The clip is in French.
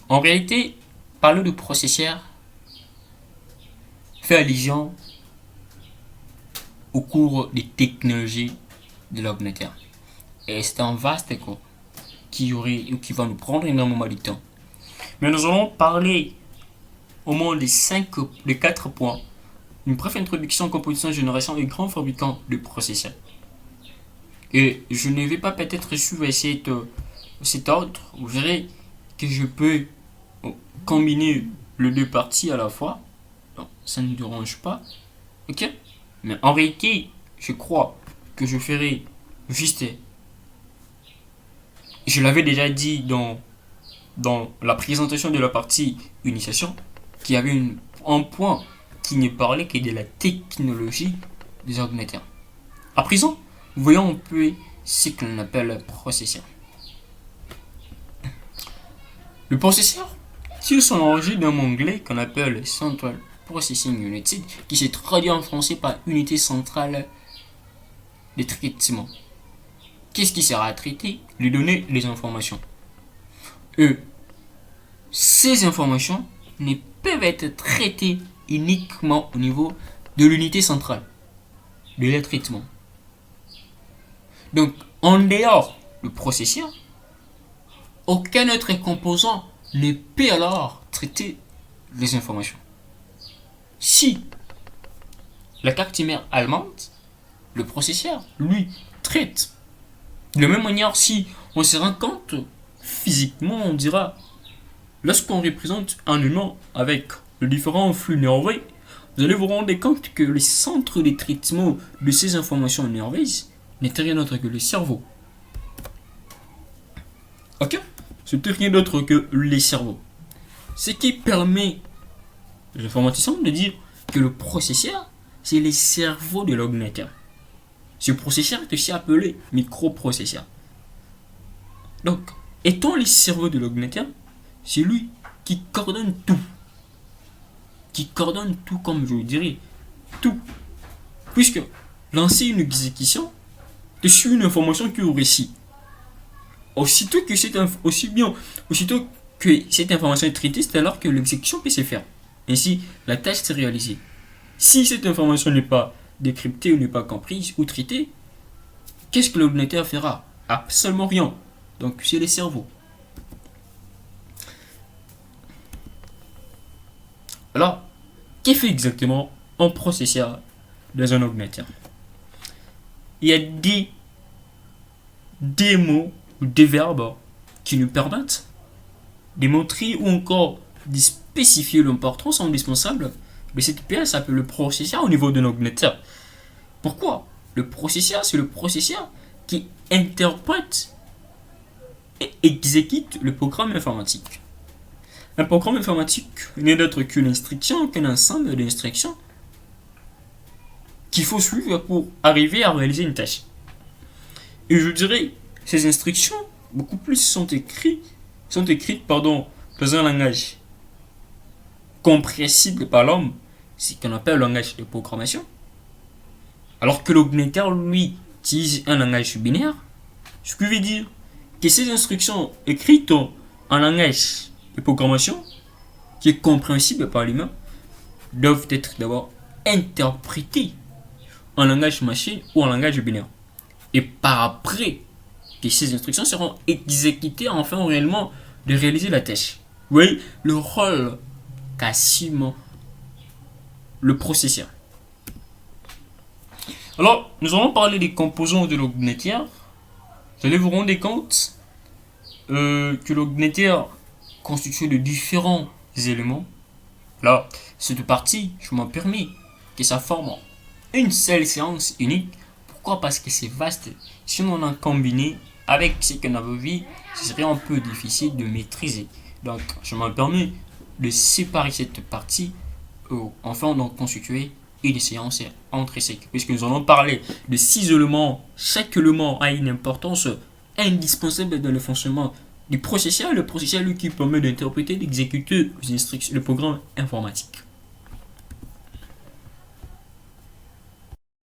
En réalité, parler de processeur fait allusion au cours des technologies de l'ordinateur. Et c'est un vaste cours qui va nous prendre énormément de temps. Mais nous allons parler au moins des 4 points. Une brève introduction, composition, génération et grands fabricants de processeurs. Et je ne vais pas peut-être suivre cet ordre. Vous verrez que je peux combiner les deux parties à la fois. Donc, ça ne dérange pas. Ok? Mais en réalité, je crois que je ferai juste. Je l'avais déjà dit dans la présentation de la partie initiation, qu'il y avait un point qui ne parlait que de la technologie des ordinateurs. À présent, voyons un peu ce que l'on appelle processeur. Le processeur tire son origine d'un mot anglais qu'on appelle Central Processing Unit, qui se traduit en français par unité centrale de traitement. Qu'est-ce qui sert à traiter? Lui donner les informations. Ces informations ne peuvent être traitées uniquement au niveau de l'unité centrale de leur traitement. Donc, en dehors du processeur, aucun autre composant ne peut alors traiter les informations. Si la carte mère alimente, le processeur, lui, traite. De la même manière, si on se rend compte physiquement, on dira, lorsqu'on représente un humain avec les différents flux nerveux, vous allez vous rendre compte que le centre de traitement de ces informations nerveuses n'est rien d'autre que le cerveau. Ok? C'est rien d'autre que le cerveau. Ce qui permet aux informaticiens de dire que le processeur, c'est le cerveau de l'ordinateur. Ce processeur est aussi appelé microprocesseur. Donc, étant le cerveau de l'ordinateur, c'est lui qui coordonne tout. Qui coordonne tout, comme je dirais, tout. Puisque lancer une exécution te suit une information qui est au récit. Aussitôt que cette information est traitée, c'est alors que l'exécution peut se faire. Ainsi, la tâche s'est réalisée. Si cette information n'est pas décryptée ou n'est pas comprise ou traitée, qu'est-ce que l'ordinateur fera? Absolument rien. Donc, c'est le cerveau. Alors, qu'est-ce fait exactement un processeur dans un ordinateur? Il y a des mots ou des verbes qui nous permettent de montrer ou encore de spécifier l'importance indispensable de cette pièce appelée le processeur au niveau d'un ordinateur. Pourquoi? Le processeur, c'est le processeur qui interprète et exécute le programme informatique. Un programme informatique n'est d'autre qu'une instruction, qu'un ensemble d'instructions qu'il faut suivre pour arriver à réaliser une tâche. Et je dirais, ces instructions, beaucoup plus sont écrites dans un langage compréhensible par l'homme, c'est ce qu'on appelle le langage de programmation. Alors que l'ordinateur, lui, utilise un langage binaire, ce qui veut dire que ces instructions écrites en langage de programmation, qui est compréhensible par l'humain, doivent être d'abord interprétées en langage machine ou en langage binaire. Et par après, que ces instructions seront exécutées afin réellement de réaliser la tâche. Vous voyez le rôle qu'assume le processeur. Alors, nous allons parler des composants de l'ordinateur. Vous allez vous rendre compte que l'ordinateur constitué de différents éléments. Là, cette partie, je m'en permets que ça forme une seule séance unique. Pourquoi? Parce que c'est vaste. Si on en a combiné avec ce qu'on avait vu, ce serait un peu difficile de maîtriser. Donc, je m'en permets de séparer cette partie enfin d'en constituer une séance intrinsèque. Puisque nous allons parler de 6 éléments. Chaque élément a une importance indispensable dans le fonctionnement du processeur. Le processeur, lui, qui permet d'interpréter, d'exécuter les instructions, le programme informatique.